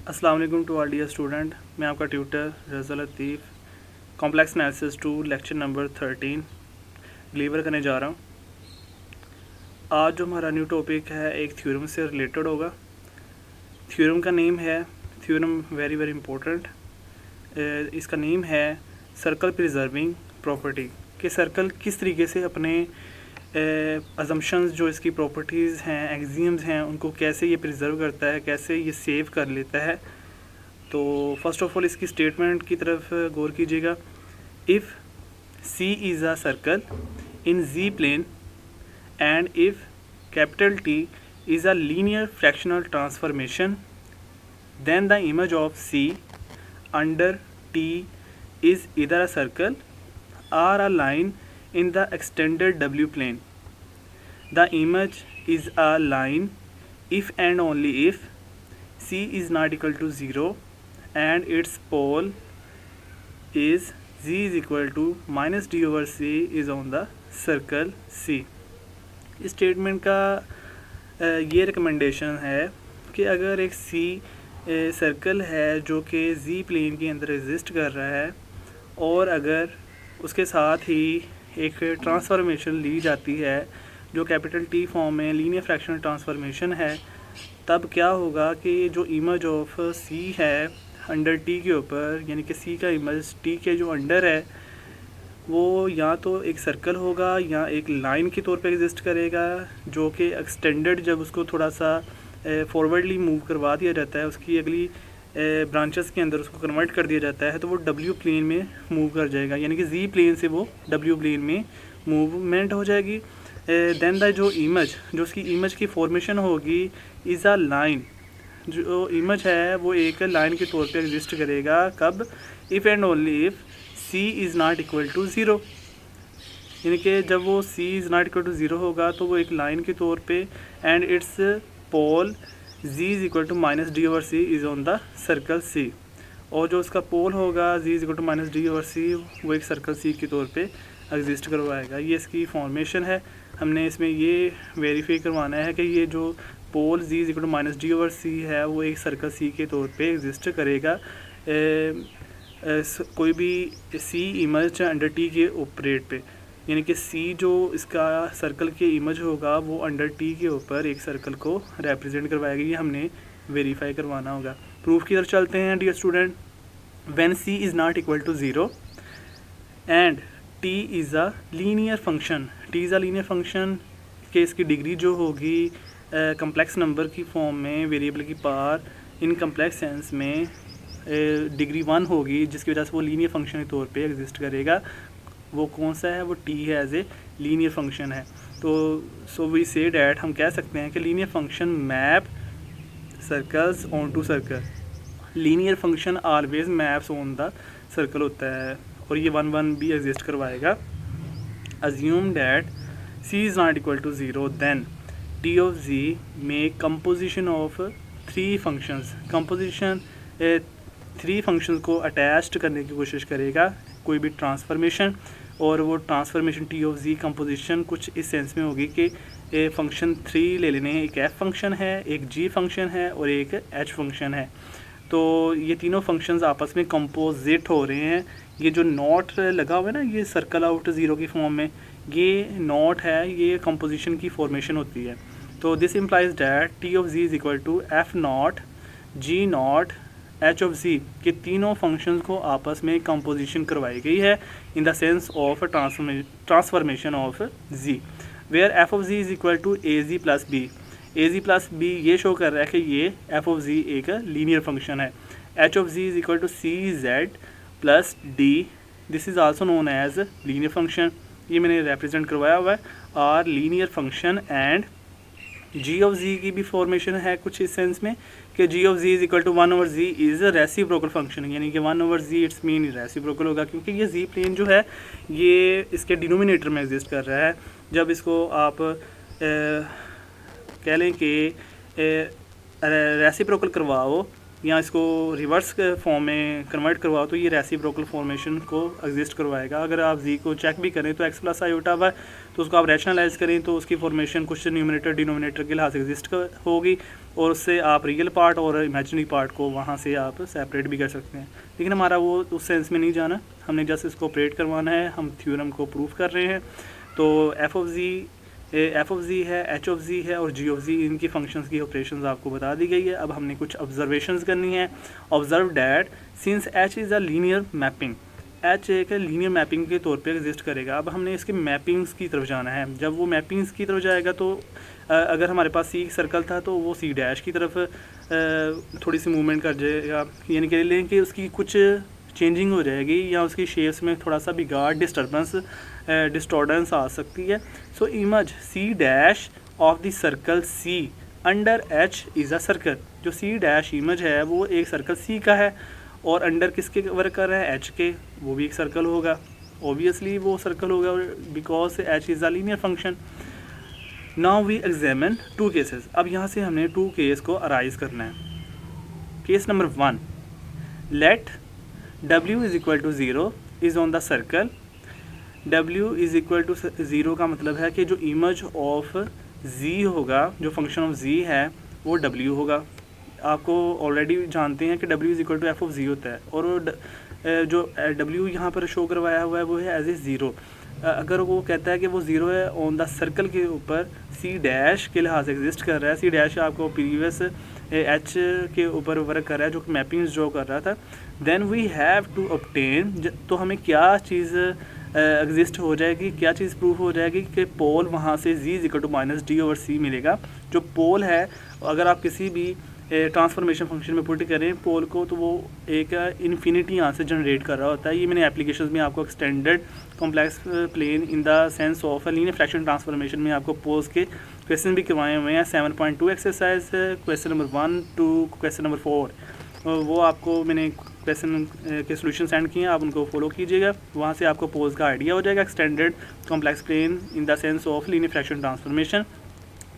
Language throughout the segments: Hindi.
अस्सलाम वालेकुम टू ऑल डियर स्टूडेंट। मैं आपका tutor Raza Latif complex analysis 2 lecture number 13 deliver करने जा रहा हूँ। आज जो हमारा न्यू टॉपिक है एक थ्योरम से रिलेटेड होगा। थ्योरम का नेम है, थ्योरम वेरी वेरी इंपॉर्टेंट, इसका नेम है सर्कल प्रिजर्विंग प्रॉपर्टी। कि सर्कल किस तरीके से अपने अजम्पशंस जो इसकी प्रॉपर्टीज़ हैं, एक्सियम्स हैं, उनको कैसे ये प्रिजर्व करता है, कैसे ये सेव कर लेता है। तो फर्स्ट ऑफ ऑल इसकी स्टेटमेंट की तरफ गौर कीजिएगा। If C is a circle in Z plane and if capital T is a linear fractional transformation, then the image of C under T is either a circle or a line in the extended W plane. The image is a line if and only if C is not equal to 0 and its pole is Z is equal to minus D over C is on the circle C. इस स्टेटमेंट का ये रिकमेंडेशन है कि अगर एक C सर्कल है जो कि Z प्लेन के अंदर एग्जिस्ट कर रहा है और अगर उसके साथ ही एक ट्रांसफॉर्मेशन ली जाती है जो कैपिटल T फॉर्म में लीनियर फ्रैक्शनल ट्रांसफॉर्मेशन है, तब क्या होगा कि जो इमेज ऑफ C है अंडर T के ऊपर, यानी कि C का इमेज T के जो अंडर है वो या तो एक सर्कल होगा या एक लाइन के तौर पे एग्जिस्ट करेगा, जो कि एक्सटेंडेड जब उसको थोड़ा सा फॉरवर्डली मूव करवा दिया जाता है, उसकी अगली ब्रांचेस के अंदर उसको कन्वर्ट कर दिया जाता है, तो वो W प्लेन में मूव कर जाएगा, यानी कि Z प्लेन से वो W प्लेन में मूवमेंट हो जाएगी। देन द जो इमेज, जो उसकी इमेज की फॉर्मेशन होगी, इज़ अ लाइन, जो इमेज है वो एक लाइन के तौर पे एग्जिस्ट करेगा। कब? If and only if C is not equal to 0, यानी कि जब वो C is not equal to 0 होगा तो वो एक लाइन के तौर पे and its pole Z is equal to minus D over C is on the circle C, और जो उसका पोल होगा Z is equal to minus D over C वो एक सर्कल C के तौर पे एग्जिस्ट करवाएगा। ये इसकी फॉर्मेशन है। हमने इसमें ये वेरीफाई करवाना है कि ये जो pole Z is equal to minus D over C है वो एक सर्कल C के तौर पे एग्जिस्ट करेगा कोई भी C इमेज अंडर T के ऑपरेट पे, यानी कि C जो इसका सर्कल के इमेज होगा वो अंडर T के ऊपर एक सर्कल को रिप्रेजेंट करवाएगी। ये हमने वेरीफाई करवाना होगा। प्रूफ की तरफ चलते हैं dear student. When C is not equal to 0 and T is a linear function, T is a linear function के इसकी डिग्री जो होगी कम्प्लेक्स नंबर की फॉर्म में, वेरिएबल की पावर इन कम्प्लेक्स सेंस में डिग्री 1 होगी, जिसकी वजह से वो लीनियर फंक्शन के तौर पे एग्जिस्ट करेगा। वो कौन सा है? वो T है, एज ए लीनियर फंक्शन है। तो सो वी से डैट, हम कह सकते हैं कि linear function map circles on to circle, linear function always maps on the circle होता है, और ये 1 भी एग्जिस्ट करवाएगा। Assume that C is not equal to 0, then T of Z make composition of 3 functions. Composition 3 functions को अटैच्ड करने की कोशिश करेगा कोई भी ट्रांसफॉर्मेशन, और वो transformation T of Z composition कुछ इस सेंस में होगी कि फंक्शन 3 ले लेने हैं। एक F फंक्शन है, एक G फंक्शन है और एक H फंक्शन है। तो ये तीनों फंक्शंस आपस में कंपोजिट हो रहे हैं। ये जो नॉट लगा हुआ है ना, ये सर्कल आउट 0 की फॉर्म में, ये नॉट है, ये कंपोजिशन की फॉर्मेशन होती है। तो this implies that T of Z is equal to F not G not H of Z के तीनों फंक्शंस को आपस में कंपोजिशन करवाई गई है in the sense of transformation of Z, where F of Z is equal to AZ plus B। AZ plus B ये शो कर रहा है कि ये F ऑफ Z एक लीनियर फंक्शन है। H of Z is equal to CZ plus D, this is also known as linear function, ये मैंने रिप्रेजेंट करवाया हुआ है। और linear function and G of Z की भी फॉर्मेशन है कुछ इस सेंस में कि G of Z is equal to 1 over Z is reciprocal function, यानी कि 1 over Z it's mean reciprocal होगा, क्योंकि ये Z प्लेन जो है ये इसके डिनोमिनेटर में एग्जिस्ट कर रहा है। जब इसको आप कह लें कि रेसिप्रोकल करवाओ या इसको रिवर्स फॉर्म में कन्वर्ट करवाओ, तो ये रेसिप्रोकल फॉर्मेशन को एग्जिस्ट करवाएगा। अगर आप Z को चेक भी करें तो x प्लस आयोटा तो उसको आप रैशनलाइज करें तो उसकी फॉर्मेशन कुछ न्यूमरेटर डिनोमिनेटर के लिहाज से एग्जिस्ट होगी, और उससे आप रियल पार्ट और इमेजिनरी पार्ट को वहाँ से आप सेपरेट भी कर सकते हैं। लेकिन हमारा वो उस सेंस में नहीं जाना, हमने जस्ट इसको ऑपरेट करवाना है, हम थ्योरम को प्रूफ कर रहे हैं। तो एफ ऑफ जी है, एच ऑफ जी है और जी ऑफ जी, इनकी फंक्शंस की ऑपरेशंस आपको बता दी गई है। अब हमने कुछ ऑब्जर्वेशंस करनी है। Observe that since H is a linear mapping, H एक लीनियर मैपिंग के तौर पे एग्जिस्ट करेगा। अब हमने इसके मैपिंग्स की तरफ जाना है। जब वो मैपिंग्स की तरफ जाएगा तो अगर हमारे पास सी सर्कल था तो वो सी डैश की तरफ थोड़ी सी मूवमेंट कर जाएगा, यानी कि लें कि उसकी कुछ चेंजिंग हो जाएगी या उसकी शेप्स में थोड़ा सा बिगाड़ डिस्टॉर्डेंस आ सकती है। So image C dash of the circle C under H is a circle. जो सी डैश इमेज है वो एक सर्कल सी का है और अंडर किसके वर्क कर रहा है, एच के, वो भी एक सर्कल होगा। ऑब्वियसली वो सर्कल होगा because H is a linear function. Now we examine two cases. अब यहाँ से हमने टू केस को अराइज करना है। Case number 1, let w is equal to 0 is on the circle. w is equal to 0 का मतलब है कि जो इमेज ऑफ z होगा, जो फंक्शन ऑफ z है वो w होगा। आपको ऑलरेडी जानते हैं कि w is equal to F of G होता है, और जो w यहाँ पर शो करवाया हुआ है वो है एज ए ज़ीरो। अगर वो कहता है कि वो ज़ीरो है ऑन द सर्कल के ऊपर सी डैश के लिहाज से एग्जिस्ट कर रहा है, सी डैश आपको प्रीवियस एच के ऊपर वर्क कर रहा है जो कि मैपिंग जो कर रहा था, then we have to obtain, तो हमें क्या चीज़ एग्जिस्ट हो जाएगी, क्या चीज़ प्रूफ हो जाएगी कि पोल वहाँ से z is equal to minus D over C मिलेगा। जो पोल है अगर आप किसी भी ट्रांसफॉर्मेशन फंक्शन में पुट करें पोल को तो वो एक इन्फिनिटी यहाँ से जनरेट कर रहा होता है। ये मैंने एप्लीकेशंस में आपको extended complex plane in the sense of linear fraction transformation में आपको पोल्स के क्वेश्चन भी करवाए हुए हैं। 7.2 exercise, question number 1 to question number 4, वो आपको मैंने क्वेश्चन के सोल्यूशन सेंड किए हैं, आप उनको फॉलो कीजिएगा, वहाँ से आपको पोल्स का आइडिया हो जाएगा। Extended complex plane in the sense of linear fraction transformation.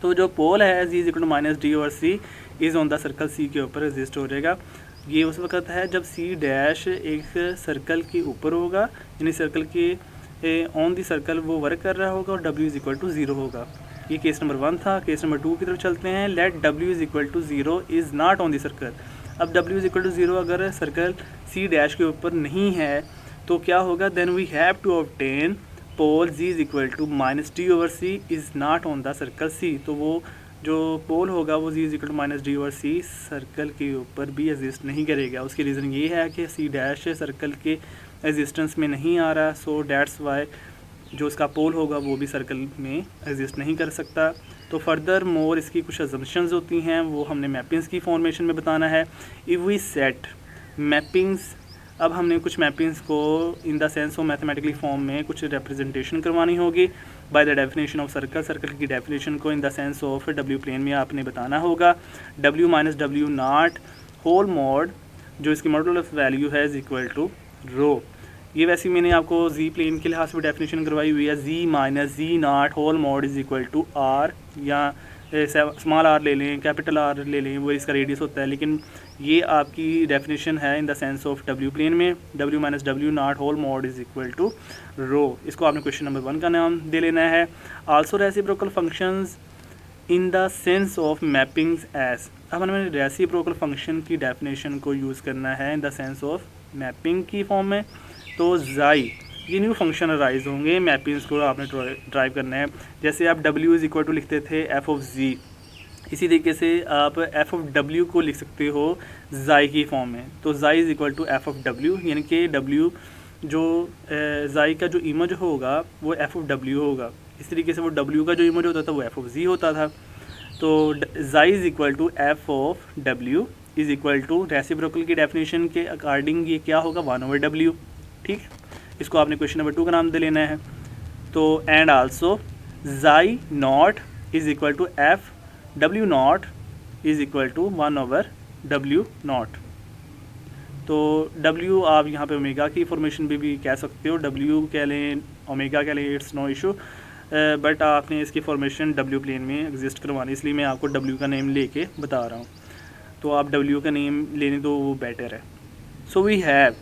तो जो पोल है z is equal to minus D over C is on the circle C के ऊपर एग्जिस्ट हो जाएगा। ये उस वक्त है जब सी डैश एक सर्कल के ऊपर होगा, यानी सर्कल के ऑन दी सर्कल वो वर्क कर रहा होगा और w इज़ इक्वल टू 0 होगा। ये केस नंबर 1 था। केस नंबर 2 की तरफ चलते हैं। Let w is equal to 0 is not on the circle. अब w इज़ इक्वल टू 0 अगर सर्कल सी डैश के ऊपर नहीं है तो क्या होगा, then we have to obtain pole z is equal to minus D over C is not on the circle c। तो वो जो पोल होगा वो z is equal to minus D over C circle के ऊपर भी एग्जिस्ट नहीं करेगा। उसकी रीज़न ये है कि c डैश सर्कल के एग्जिस्टेंस में नहीं आ रहा, सो डैट्स वाई जो इसका पोल होगा वो भी सर्कल में एग्जिस्ट नहीं कर सकता। तो फर्दर मोर इसकी कुछ अजम्पशंस होती हैं, वो हमने मैपिंग्स की फॉर्मेशन में बताना है। इफ़ वी सेट मैपिंग्स, अब हमने कुछ मैपिंग्स को in the sense of mathematically form में कुछ रिप्रेजेंटेशन करवानी होगी by the definition of circle. Circle की डेफिनेशन को in the sense of W plane में आपने बताना होगा। w minus W not whole mod, जो इसकी मॉडुलस वैल्यू है इज इक्वल टू रो। ये वैसे मैंने आपको जी प्लेन के लिहाज से भी डेफिनेशन करवाई हुई है। G minus G not whole mod is equal to R, या स्मॉल आर ले लें, कैपिटल आर ले लें, वो इसका रेडियस होता है। लेकिन ये आपकी डेफिनेशन है in the sense of W plane में। w minus W not whole mod is equal to rho. इसको आपने क्वेश्चन नंबर 1 का नाम दे लेना है। Also reciprocal functions in the sense of mappings S. अब हमें रेसिप्रोकल फंक्शन की डेफिनेशन को यूज़ करना है in the sense of mapping की फॉर्म में। तो जाई ये न्यू फंक्शन अराइज होंगे, मैपिंग्स को आपने ड्राइव करना है। जैसे आप w इज इक्वल टू लिखते थे एफ ऑफ जी, इसी तरीके से आप एफ ऑफ w को लिख सकते हो जाई की फॉर्म में। तो xi is equal to F of w, यानी कि w जो जाई का जो इमेज होगा वो एफ ऑफ w होगा। इस तरीके से वो w का जो इमेज होता था वो एफ ऑफ जी होता था। तो xi is equal to F of w is equal to reciprocal की डेफिनेशन के अकॉर्डिंग ये क्या होगा 1/w। ठीक, इसको आपने क्वेश्चन नंबर 2 का नाम दे लेना है। तो and also xi not is equal to F w not is equal to 1/w not. तो w आप यहाँ पे ओमेगा की फॉर्मेशन भी कह सकते हो, w कह लें, ओमेगा कह लें, इट्स नो इशू, बट आपने इसकी फॉर्मेशन w प्लेन में एग्जिस्ट करवानी, इसलिए मैं आपको w का नेम लेके बता रहा हूँ। तो आप w का नेम लेने तो वो बेटर है। सो वी हैव,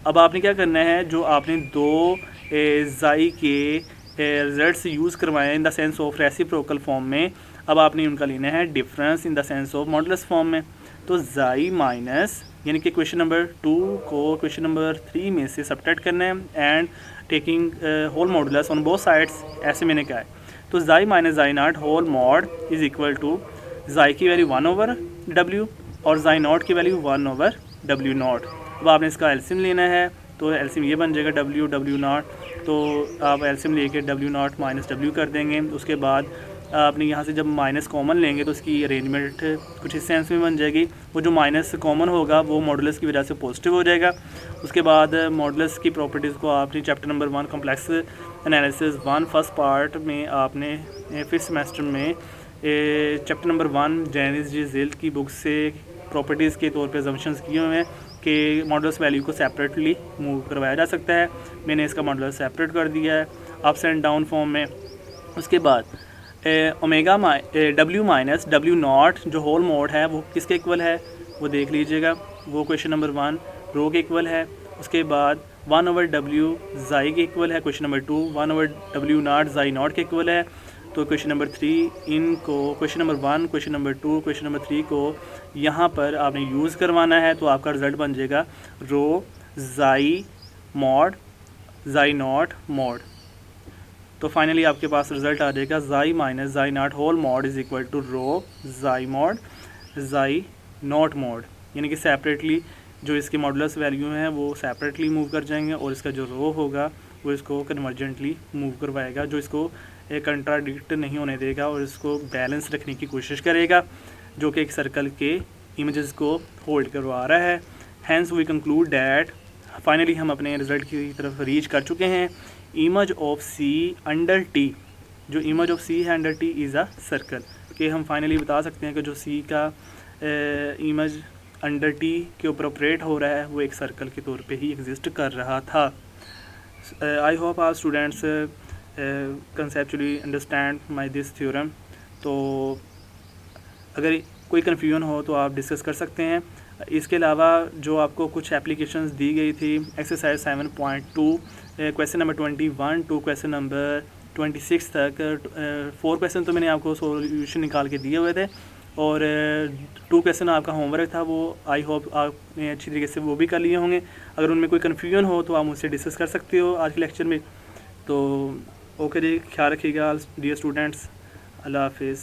अब आपने क्या करना है, जो आपने दो जाई के रिजल्ट्स यूज़ करवाएं इन the sense of reciprocal form में। अब आपने उनका लेना है difference in the sense of modulus form में। तो जाई माइनस यानी कि क्वेश्चन नंबर 2 को क्वेश्चन नंबर 3 में से सब्ट्रैक्ट करना है and taking whole modulus on both sides, ऐसे मैंने कहा है। तो xi minus xi not whole mod is equal to xi की वैल्यू 1/w और जाई नॉट की वैल्यू 1/w0। अब आपने इसका एलसीएम लेना है, तो एलसीएम ये बन जाएगा w0। तो आप एलसीएम लेके w0 माइनस w कर देंगे। उसके बाद आपने यहाँ से जब माइनस कॉमन लेंगे तो इसकी अरेंजमेंट कुछ इस सेंस में बन जाएगी। वो जो माइनस कॉमन होगा वो मॉडुलस की वजह से पॉजिटिव हो जाएगा। उसके बाद मॉडुलस की प्रॉपर्टीज़ को आपने chapter number 1 complex analysis 1 first part में आपने फिफ्थ सेमेस्टर में चैप्टर नंबर 1 जैनिस जी जिल्ट की बुक से प्रॉपर्टीज़ के तौर पे अजम्पशंस किए हुए हैं कि मॉडुलस वैल्यू को सेपरेटली मूव करवाया जा सकता है। मैंने इसका मॉडुलस सेपरेट कर दिया है अप्स एंड डाउन फॉर्म में। उसके बाद ओमेगा w माइनस w0 जो होल मॉड है वो किसके इक्वल है वो देख लीजिएगा। वो क्वेश्चन नंबर 1 रो के इक्वल है। उसके बाद 1/w जाई के इक्वल है। क्वेश्चन नंबर 2 1/w0 जाई नॉट के इक्वल है। तो क्वेश्चन नंबर 3 इनको question number 1 question number 2 question number 3 को यहाँ पर आपने यूज़ करवाना है। तो आपका रिज़ल्ट बन जाएगा रो जाई मॉड जाई नॉट मॉड। तो फाइनली आपके पास रिज़ल्ट आ जाएगा xi minus xi not whole mod is equal to rho xi mod जाई नॉट मॉड, यानी कि सेपरेटली जो इसके मॉडुलस वैल्यू हैं वो सेपरेटली मूव कर जाएंगे और इसका जो रो होगा वो इसको कन्वर्जेंटली मूव करवाएगा, जो इसको कंट्राडिक्ट नहीं होने देगा और इसको बैलेंस रखने की कोशिश करेगा, जो कि एक सर्कल के इमेजेस को होल्ड करवा रहा है। Hence we conclude that finally हम अपने रिज़ल्ट की तरफ रीच कर चुके हैं। Image of C under T, जो इमेज ऑफ सी है under T is a circle, कि हम फाइनली बता सकते हैं कि जो सी का इमेज अंडर टी के ऊपर ऑपरेट हो रहा है वो एक सर्कल के तौर पे ही एग्जिस्ट कर रहा था। I hope our students conceptually understand my this theorem. तो अगर कोई कन्फ्यूजन हो तो आप डिस्कस कर सकते हैं। इसके अलावा जो आपको कुछ एप्लीकेशंस दी गई थी exercise 7.2 question number 21 to question number 26 तक 4 क्वेश्चन तो मैंने आपको सॉल्यूशन निकाल के दिए हुए थे और 2 क्वेश्चन आपका होमवर्क था, वो आई होप आपने अच्छी तरीके से वो भी कर लिए होंगे। अगर उनमें कोई कन्फ्यूजन हो तो आप मुझसे डिस्कस कर सकते हो आज के लेक्चर में। तो ओके जी, ख्याल रखिएगा डियर स्टूडेंट्स। अल्लाह हाफिज़।